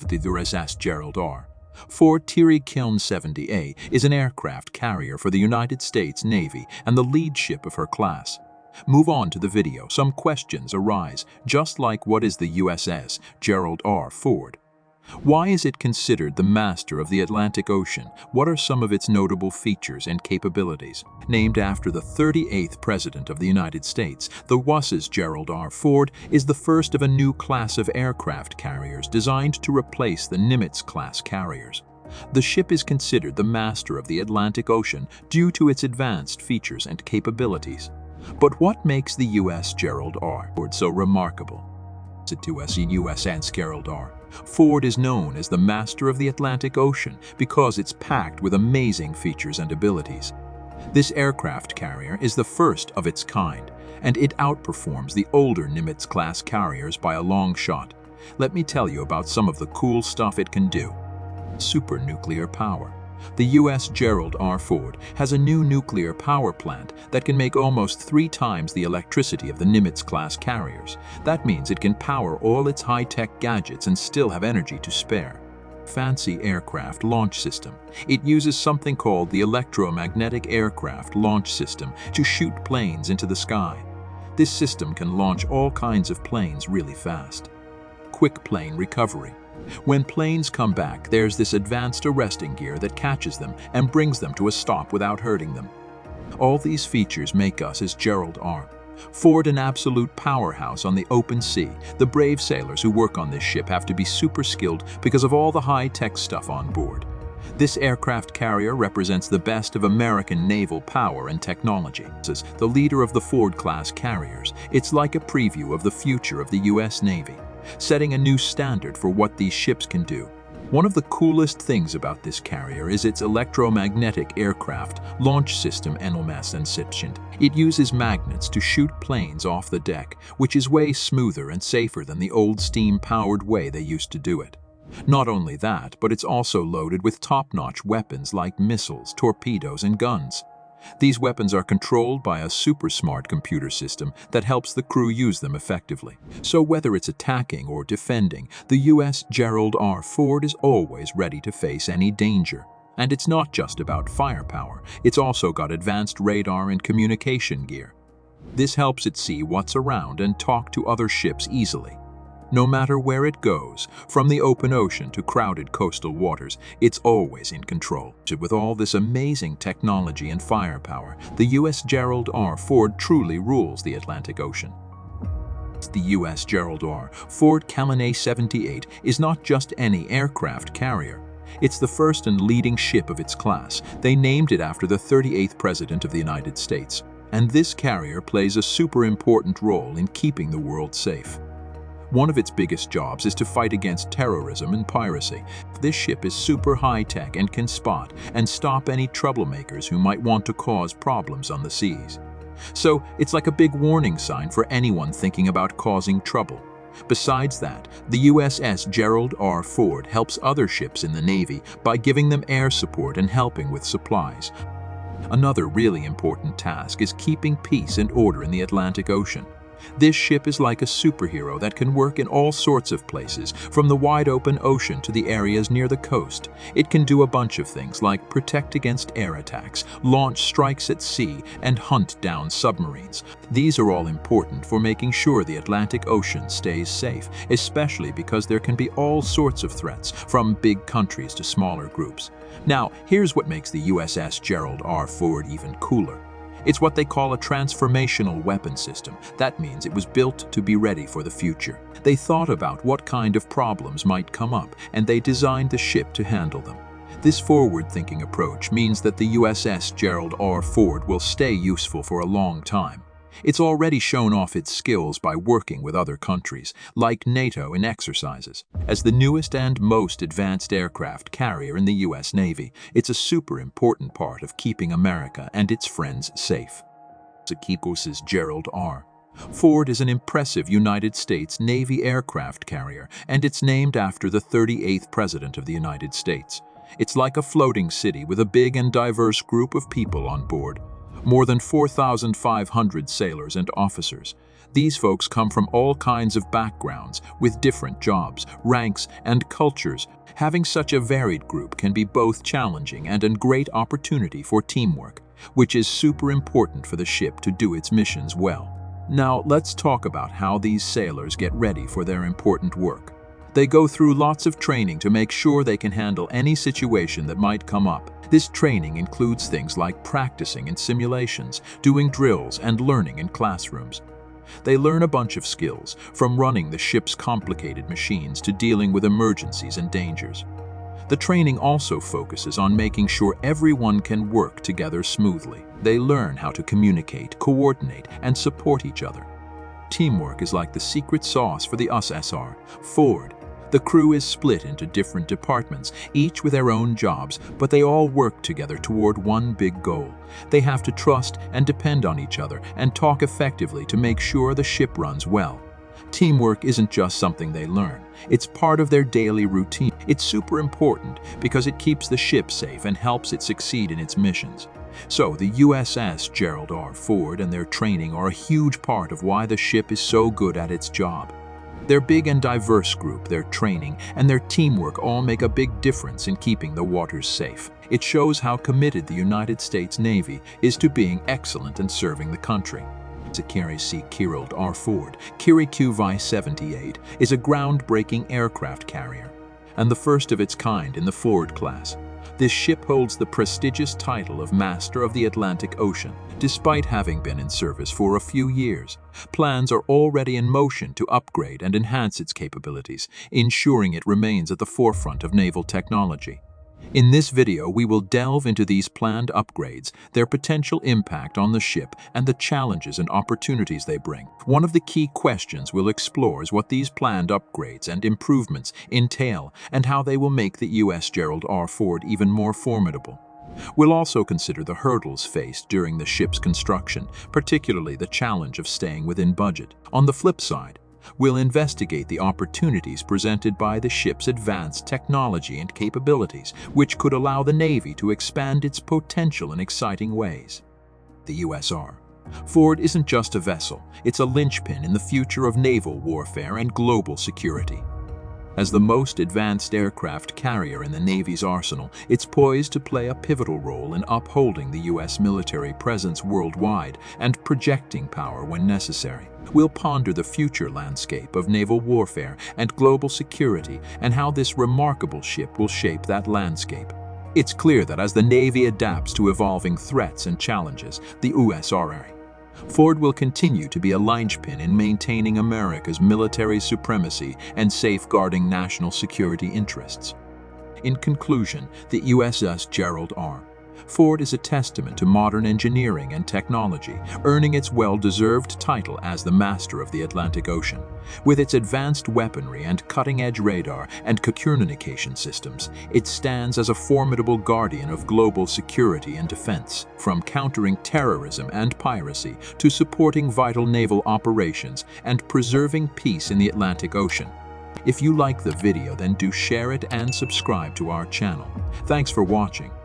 The USS Gerald R.Ford CVN-78 is an aircraft carrier for the United States Navy and the lead ship of her class. Move on to the video. Some questions arise, just like what is the USS Gerald R. Ford? Why is it considered the master of the Atlantic Ocean? What are some of its notable features and capabilities? Named after the 38th President of the United States, the USS Gerald R. Ford is the first of a new class of aircraft carriers designed to replace the Nimitz-class carriers. The ship is considered the master of the Atlantic Ocean due to its advanced features and capabilities. But what makes the USS Gerald R. Ford so remarkable? To USS Gerald R. Ford is known as the master of the Atlantic Ocean because it's packed with amazing features and abilities. This aircraft carrier is the first of its kind, and it outperforms the older Nimitz-class carriers by a long shot. Let me tell you about some of the cool stuff it can do. Super nuclear power. The USS Gerald R. Ford has a new nuclear power plant that can make almost 3 times the electricity of the Nimitz-class carriers. That means it can power all its high-tech gadgets and still have energy to spare. Fancy aircraft launch system. It uses something called the electromagnetic aircraft launch system to shoot planes into the sky. This system can launch all kinds of planes really fast. Quick plane recovery. When planes come back, there's this advanced arresting gear that catches them and brings them to a stop without hurting them. All these features make us as Gerald R. Ford an absolute powerhouse on the open sea. The brave sailors who work on this ship have to be super skilled because of all the high-tech stuff on board. This aircraft carrier represents the best of American naval power and technology. As the leader of the Ford-class carriers, it's like a preview of the future of the U.S. Navy, setting a new standard for what these ships can do. One of the coolest things about this carrier is its electromagnetic aircraft launch system Nimitz-class. It uses magnets to shoot planes off the deck, which is way smoother and safer than the old steam-powered way they used to do it. Not only that, but it's also loaded with top-notch weapons like missiles, torpedoes, and guns. These weapons are controlled by a super smart computer system that helps the crew use them effectively. So whether it's attacking or defending, the USS Gerald R. Ford is always ready to face any danger. And it's not just about firepower, it's also got advanced radar and communication gear. This helps it see what's around and talk to other ships easily. No matter where it goes, from the open ocean to crowded coastal waters, it's always in control. With all this amazing technology and firepower, the USS Gerald R. Ford truly rules the Atlantic Ocean. The USS Gerald R. Ford CVN-78 is not just any aircraft carrier. It's the first and leading ship of its class. They named it after the 38th President of the United States. And this carrier plays a super important role in keeping the world safe. One of its biggest jobs is to fight against terrorism and piracy. This ship is super high-tech and can spot and stop any troublemakers who might want to cause problems on the seas. So it's like a big warning sign for anyone thinking about causing trouble. Besides that, the USS Gerald R. Ford helps other ships in the Navy by giving them air support and helping with supplies. Another really important task is keeping peace and order in the Atlantic Ocean. This ship is like a superhero that can work in all sorts of places, from the wide open ocean to the areas near the coast. It can do a bunch of things like protect against air attacks, launch strikes at sea, and hunt down submarines. These are all important for making sure the Atlantic Ocean stays safe, especially because there can be all sorts of threats, from big countries to smaller groups. Now, here's what makes the USS Gerald R. Ford even cooler. It's what they call a transformational weapon system. That means it was built to be ready for the future. They thought about what kind of problems might come up, and they designed the ship to handle them. This forward-thinking approach means that the USS Gerald R. Ford will stay useful for a long time. It's already shown off its skills by working with other countries, like NATO in exercises. As the newest and most advanced aircraft carrier in the U.S. Navy, it's a super important part of keeping America and its friends safe. USS Gerald R. Ford is an impressive United States Navy aircraft carrier, and it's named after the 38th President of the United States. It's like a floating city with a big and diverse group of people on board. More than 4,500 sailors and officers. These folks come from all kinds of backgrounds, with different jobs, ranks, and cultures. Having such a varied group can be both challenging and a great opportunity for teamwork, which is super important for the ship to do its missions well. Now, let's talk about how these sailors get ready for their important work. They go through lots of training to make sure they can handle any situation that might come up. This training includes things like practicing in simulations, doing drills, and learning in classrooms. They learn a bunch of skills, from running the ship's complicated machines to dealing with emergencies and dangers. The training also focuses on making sure everyone can work together smoothly. They learn how to communicate, coordinate, and support each other. Teamwork is like the secret sauce for the USS Ford. The crew is split into different departments, each with their own jobs, but they all work together toward one big goal. They have to trust and depend on each other and talk effectively to make sure the ship runs well. Teamwork isn't just something they learn. It's part of their daily routine. It's super important because it keeps the ship safe and helps it succeed in its missions. So the USS Gerald R. Ford and their training are a huge part of why the ship is so good at its job. Their big and diverse group, their training, and their teamwork all make a big difference in keeping the waters safe. It shows how committed the United States Navy is to being excellent and serving the country. USS Gerald R. Ford CVN-78 is a groundbreaking aircraft carrier, and the first of its kind in the Ford class. This ship holds the prestigious title of Master of the Atlantic Ocean. Despite having been in service for a few years, plans are already in motion to upgrade and enhance its capabilities, ensuring it remains at the forefront of naval technology. In this video, we will delve into these planned upgrades, their potential impact on the ship, and the challenges and opportunities they bring. One of the key questions we'll explore is what these planned upgrades and improvements entail and how they will make the U.S. Gerald R. Ford even more formidable. We'll also consider the hurdles faced during the ship's construction, particularly the challenge of staying within budget. On the flip side, we'll investigate the opportunities presented by the ship's advanced technology and capabilities, which could allow the Navy to expand its potential in exciting ways. The USS Ford isn't just a vessel, it's a linchpin in the future of naval warfare and global security. As the most advanced aircraft carrier in the Navy's arsenal, it's poised to play a pivotal role in upholding the U.S. military presence worldwide and projecting power when necessary. We'll ponder the future landscape of naval warfare and global security and how this remarkable ship will shape that landscape. It's clear that as the Navy adapts to evolving threats and challenges, the USS Ford will continue to be a linchpin in maintaining America's military supremacy and safeguarding national security interests. In conclusion, the USS Gerald R. Ford is a testament to modern engineering and technology, earning its well-deserved title as the Master of the Atlantic Ocean. With its advanced weaponry and cutting-edge radar and communication systems, it stands as a formidable guardian of global security and defense, from countering terrorism and piracy to supporting vital naval operations and preserving peace in the Atlantic Ocean. If you like the video, then do share it and subscribe to our channel. Thanks for watching.